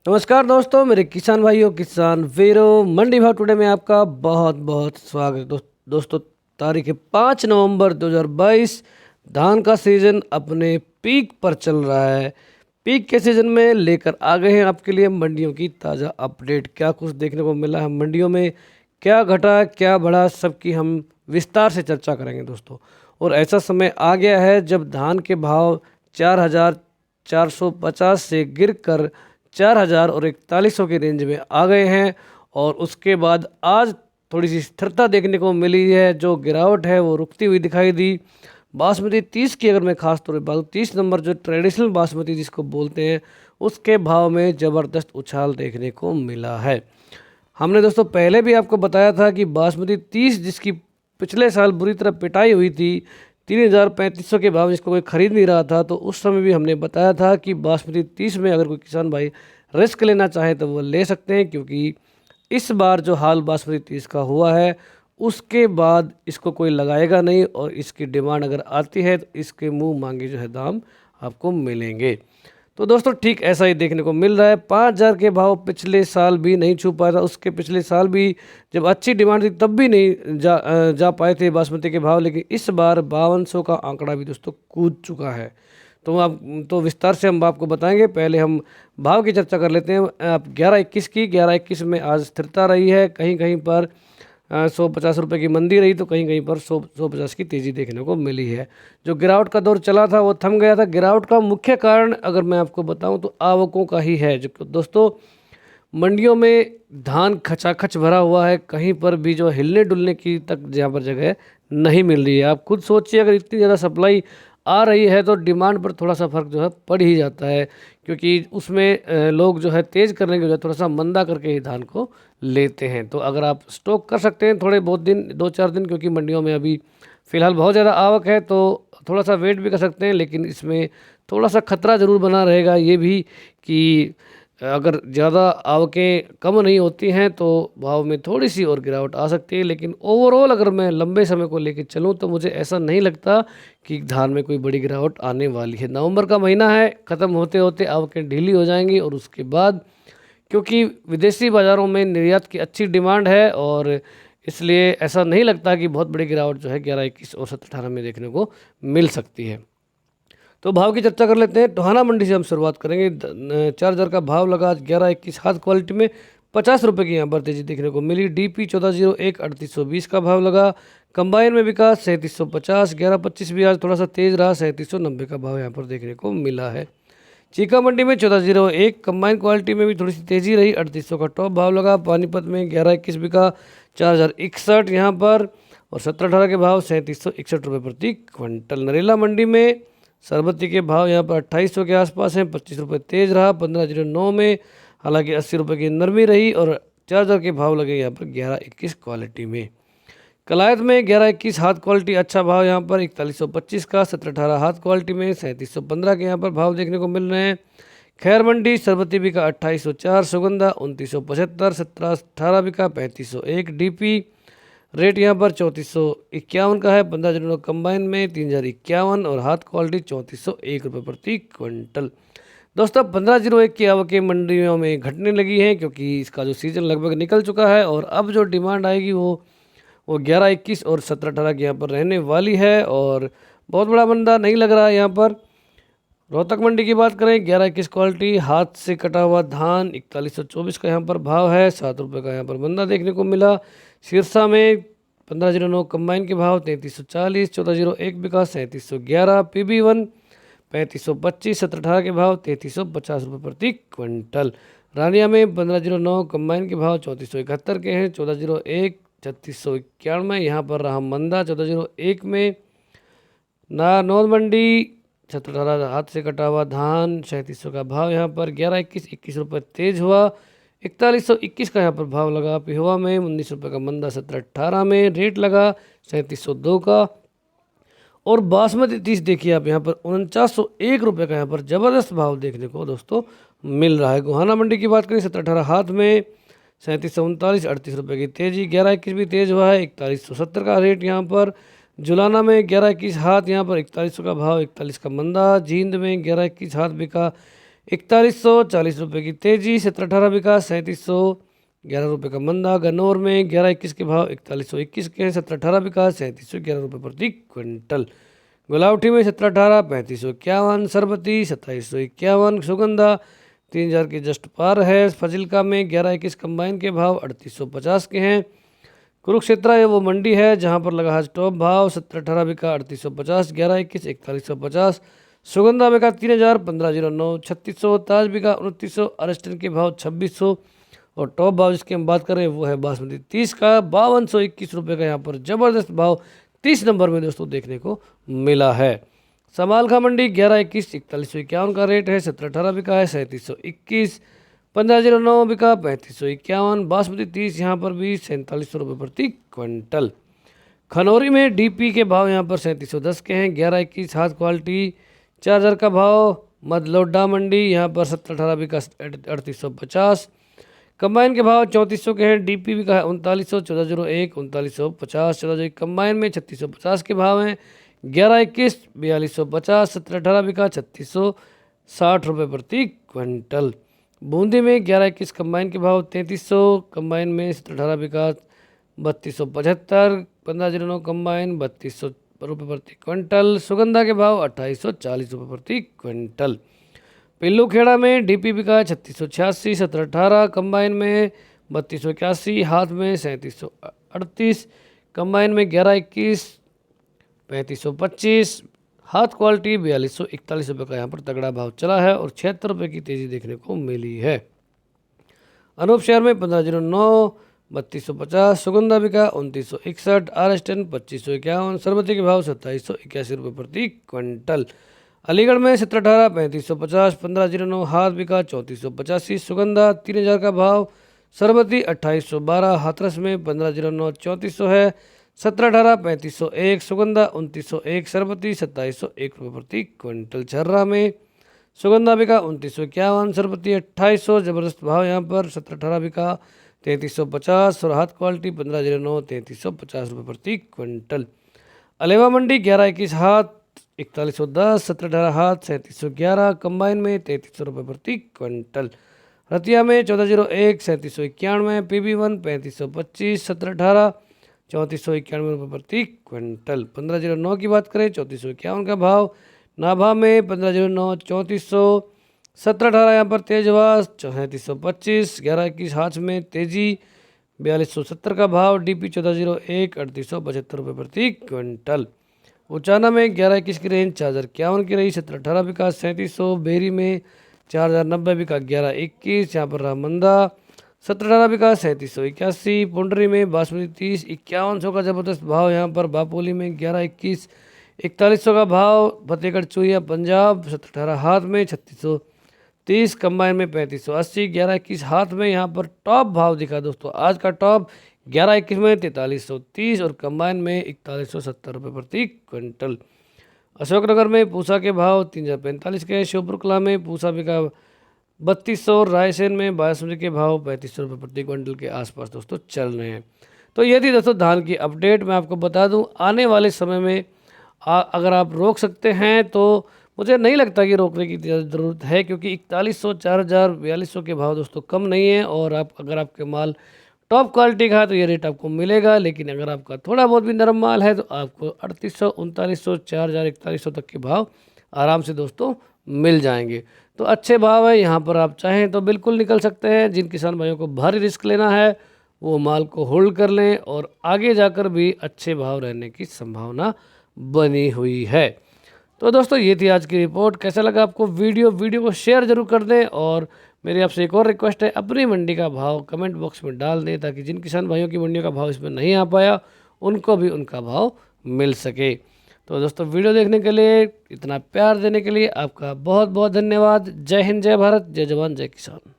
नमस्कार दोस्तों, मेरे किसान भाइयों, किसान वीरों, मंडी भाव टुडे में आपका बहुत बहुत स्वागत है। दोस्तों, तारीख है 5 नवंबर 2022। धान का सीज़न अपने पीक पर चल रहा है। पीक के सीज़न में लेकर आ गए हैं आपके लिए मंडियों की ताज़ा अपडेट। क्या कुछ देखने को मिला है मंडियों में, क्या घटा क्या बढ़ा, सबकी हम विस्तार से चर्चा करेंगे दोस्तों। और ऐसा समय आ गया है जब धान के भाव 4,450 से गिर कर 4,000 और 4100 की रेंज में आ गए हैं। और उसके बाद आज थोड़ी सी स्थिरता देखने को मिली है। जो गिरावट है वो रुकती हुई दिखाई दी। बासमती 30 की अगर मैं खास तौर पर बात, 30 नंबर जो ट्रेडिशनल बासमती जिसको बोलते हैं, उसके भाव में ज़बरदस्त उछाल देखने को मिला है। हमने दोस्तों पहले भी आपको बताया था कि बासमती 30 जिसकी पिछले साल बुरी तरह पिटाई हुई थी, 3,3500 के भाव जिसको कोई खरीद नहीं रहा था, तो उस समय भी हमने बताया था कि बासमती 30 में अगर कोई किसान भाई रिस्क लेना चाहे तो वो ले सकते हैं। क्योंकि इस बार जो हाल बासमती 30 का हुआ है, उसके बाद इसको कोई लगाएगा नहीं और इसकी डिमांड अगर आती है तो इसके मुंह मांगे जो है दाम आपको मिलेंगे। तो दोस्तों ठीक ऐसा ही देखने को मिल रहा है। 5,000 के भाव पिछले साल भी नहीं छू पाया था, उसके पिछले साल भी जब अच्छी डिमांड थी तब भी नहीं जा पाए थे बासमती के भाव। लेकिन इस बार 5200 का आंकड़ा भी दोस्तों कूद चुका है। तो विस्तार से हम आपको बताएंगे। पहले हम भाव की चर्चा कर लेते हैं। आप 11-21 की, 11-21 में आज स्थिरता रही है। कहीं कहीं पर 150 रुपये की मंदी रही तो कहीं कहीं पर 150 की तेज़ी देखने को मिली है। जो गिरावट का दौर चला था वो थम गया था। गिरावट का मुख्य कारण अगर मैं आपको बताऊं तो आवकों का ही है। जो दोस्तों मंडियों में धान खचाखच भरा हुआ है, कहीं पर भी जो हिलने डुलने की तक जहाँ पर जगह नहीं मिल रही है। आप खुद सोचिए, अगर इतनी ज़्यादा सप्लाई आ रही है तो डिमांड पर थोड़ा सा फर्क जो है पड़ ही जाता है। क्योंकि उसमें लोग जो है तेज़ करने की वजह थोड़ा सा मंदा करके ही धान को लेते हैं। तो अगर आप स्टॉक कर सकते हैं थोड़े बहुत दिन, 2-4 दिन, क्योंकि मंडियों में अभी फ़िलहाल बहुत ज़्यादा आवक है, तो थोड़ा सा वेट भी कर सकते हैं। लेकिन इसमें थोड़ा सा खतरा ज़रूर बना रहेगा ये भी कि अगर ज़्यादा आवकें कम नहीं होती हैं तो भाव में थोड़ी सी और गिरावट आ सकती है। लेकिन ओवरऑल अगर मैं लंबे समय को लेकर चलूँ तो मुझे ऐसा नहीं लगता कि धान में कोई बड़ी गिरावट आने वाली है। नवंबर का महीना है, ख़त्म होते होते आवकें ढीली हो जाएंगी और उसके बाद क्योंकि विदेशी बाज़ारों में निर्यात की अच्छी डिमांड है, और इसलिए ऐसा नहीं लगता कि बहुत बड़ी गिरावट जो है 11-21 और 17-18 में देखने को मिल सकती है। तो भाव की चर्चा कर लेते हैं। टोहाना मंडी से हम शुरुआत करेंगे। 4,000 का भाव लगा आज 11-21। हाथ क्वालिटी में 50 रुपये की यहाँ पर तेजी देखने को मिली। DP 1401 3820 का भाव लगा। कंबाइन में बिका 3750। 11-25 भी आज थोड़ा सा तेज रहा, 3790 का भाव यहाँ पर देखने को मिला है। चीका मंडी में 1401 कंबाइन क्वालिटी में भी थोड़ी सी तेजी रही, 3800 का टॉप भाव लगा। पानीपत में 11-21 बिका 4061 यहाँ पर, और 17-18 के भाव 3761 रुपये प्रति क्विंटल। नरेला मंडी में सरबत्ती के भाव यहाँ पर 2800 के आसपास हैं, 25 रुपये तेज रहा। 1509 में हालांकि 80 रुपये की नरमी रही, और 4,000 के भाव लगे यहाँ पर 11-21 क्वालिटी में। कलायत में 11-21 हाथ क्वालिटी अच्छा भाव यहाँ पर 4125 का। 17-18 हाथ क्वालिटी में 3715 के यहाँ पर भाव देखने को मिल रहे हैं। खैर मंडी सरबती बिका 2804, सुगंधा 2975, 17-18 बिका 3501। DP रेट यहाँ पर 3451 का है। 15 कंबाइन में 3051, और हाथ क्वालिटी 3401 रुपये प्रति क्विंटल। दोस्तों 1501 की आवकें मंडियों में घटने लगी हैं क्योंकि इसका जो सीज़न लगभग निकल चुका है, और अब जो डिमांड आएगी वो 11-21 और 17-18 की यहाँ पर रहने वाली है, और बहुत बड़ा मंदा नहीं लग रहा है यहाँ पर। रोहतक मंडी की बात करें, 11-21 क्वालिटी हाथ से कटा हुआ धान 4124 का यहाँ पर भाव है। 7 रुपये का यहाँ पर मंदा देखने को मिला। सिरसा में 1509 कंबाइन के भाव 3340। 1401 बिका 3711। PB1 3525। 17-18 के भाव 3350 रुपये प्रति क्विंटल। रानिया में 1509 कंबाइन के भाव 3471 के हैं। 1401 3691 यहाँ पर रहा मंदा। 1401 में नौद मंडी 17-18 हाथ से कटा हुआ धान 3700 का भाव यहाँ पर। 11-21 21 रुपये तेज हुआ। 4121 का यहाँ पर भाव लगा। पिहुआ में 19 रुपये का मंदा। 17-18 में रेट लगा 3702 का। और बासमती 30 देखिए आप यहाँ पर 4901 रुपये का यहाँ पर ज़बरदस्त भाव देखने को दोस्तों मिल रहा है। गोहाना मंडी की बात करें, 17-18 हाथ में 3739, 38 रुपये की तेज़ी। 11-21 भी तेज़ हुआ है, 4170 का रेट यहाँ पर। जुलाना में 11-21 हाथ यहाँ पर 4100 का भाव, 41 का मंदा। जींद में 11-21 हाथ बिका 4140 रुपये की तेजी। 17-18 बिका 3711 रुपये का मंदा। गन्नौर में 11-21 के भाव 4121 के हैं। 17-18 बिका 3711 रुपये प्रति क्विंटल। गुलावटी में 17-18 3551, सरबती 2751, सुगंधा 3000 के जस्ट पार है। फजिल्का में 11-21 कंबाइन के भाव 3850 के हैं। कुरुक्षेत्रा ये वो मंडी है जहां पर लगा आज टॉप भाव। 17-18 बिका 3850, 11-21 4150, सुगंधा बिका 3000, 1509, 3600, ताज बिका 2900, अरेस्टन के भाव 2600 और टॉप भाव जिसकी हम बात करें वो है बासमती 30 का 5221 रुपये का यहाँ पर जबरदस्त भाव 30 नंबर में दोस्तों देखने को मिला है। समालखा मंडी 11-21 4151 का रेट है। 17-18 बिका है 3721, 1509 बिका 3551, बासमती 30 यहाँ पर भी 4700 रुपये प्रति क्विंटल। खनौरी में डीपी के भाव यहाँ पर 3710 के हैं। 11-21 हाथ क्वालिटी 4000 का भाव। मदलोडा मंडी यहाँ पर 17-18 बिका 3850, कंबाइन के भाव 3400 के हैं। डीपी बिका है 3900, 1401, 3950, 1401 कंबाइन में 3650 के भाव हैं। 11-21 4250, 17-18 बिका 3660 रुपये प्रति क्विंटल। बूंदी में 11-21 कंबाइन के भाव 3300, कंबाइन में 17-18 बिका 3275, 1509 कंबाइन 3200 रुपये प्रति क्विंटल। सुगंधा के भाव 2840 रुपये प्रति क्विंटल। पिल्लू खेड़ा में डीपी बिका 3686, 17-18 कंबाइन में 3281, हाथ में 3738, कंबाइन में 11-21 3525, हाथ क्वालिटी 4241 रुपये का यहाँ पर तगड़ा भाव चला है और 76 रुपये की तेज़ी देखने को मिली है। अनूप शहर में 1509 3250, सुगंधा बिका 2961, आरएसटन 2551, सरबती के भाव 2781 रुपये प्रति क्विंटल। अलीगढ़ में 17-18 3550, 1509 हाथ बिका 3485, सुगंधा 3000 का भाव। सरबती 2812, हाथरस में 1509 3400 है। 17-18 3501, सुगंधा 2901, सरबती 2701 रुपये प्रति क्विंटल। छर्रा में सुगंधा बिका 2951, सरबती 2800, जबरदस्त भाव यहाँ पर। 17-18 बिका 3350 और हाथ क्वालिटी 1509 3350 रुपये प्रति क्विंटल। अलेवा मंडी 11-21 हाथ 4110, 17-18 हाथ 3711, कंबाइन में 3300 रुपये प्रति क्विंटल। रतिया में 1401 3791, PB1 3525, 17-18 3491 रुपये प्रति क्विंटल। 1509 की बात करें 3451 का भाव। नाभा में 1509 3400, 17-18 यहाँ पर तेजवास 3425, 11-21 हाथ में तेजी 4270 का भाव। डीपी 1401 3872 रुपये प्रति क्विंटल। उचाना में 11-21 की रेंज 4051 की रही। 17-18 बिका 3700, बेरी में 4090 बिका 11-21 यहाँ पर रहा मंदा। 17-18 बिका 3781, पुंडरी में बासमती 30 5100 का जबरदस्त भाव यहाँ पर। बापोली में 11-21 4100 का भाव। फतेहगढ़ चूहिया पंजाब 17-18 हाथ में 3630, कंबाइन में 3580, 11-21 हाथ में यहाँ पर टॉप भाव दिखा दोस्तों। आज का टॉप 11-21 में 4330 और कंबाइन में 4170 रुपये प्रति क्विंटल। अशोकनगर में पूसा के भाव 3045 के। श्योपुर कला में पूसा बिका 3200, रायसेन में बासमती के भाव 3500 रुपये प्रति क्विंटल के आसपास दोस्तों चल रहे हैं। तो ये थी दोस्तों धान की अपडेट। मैं आपको बता दूं आने वाले समय में अगर आप रोक सकते हैं तो मुझे नहीं लगता कि रोकने की ज़रूरत है, क्योंकि 4100 4000 4200 के भाव दोस्तों कम नहीं है। और आप अगर आपके माल टॉप क्वालिटी का है तो ये रेट आपको मिलेगा, लेकिन अगर आपका थोड़ा बहुत भी नरम माल है तो आपको 3800 3900 4000 4100 तक के भाव आराम से दोस्तों मिल जाएंगे। तो अच्छे भाव है, यहाँ पर आप चाहें तो बिल्कुल निकल सकते हैं। जिन किसान भाइयों को भारी रिस्क लेना है वो माल को होल्ड कर लें और आगे जाकर भी अच्छे भाव रहने की संभावना बनी हुई है। तो दोस्तों ये थी आज की रिपोर्ट। कैसा लगा आपको वीडियो को शेयर जरूर कर दें। और मेरी आपसे एक और रिक्वेस्ट है, अपनी मंडी का भाव कमेंट बॉक्स में डाल दें ताकि जिन किसान भाइयों की मंडियों का भाव इसमें नहीं आ पाया उनको भी उनका भाव मिल सके। तो दोस्तों वीडियो देखने के लिए, इतना प्यार देने के लिए आपका बहुत बहुत धन्यवाद। जय हिंद, जय भारत, जय जवान, जय किसान।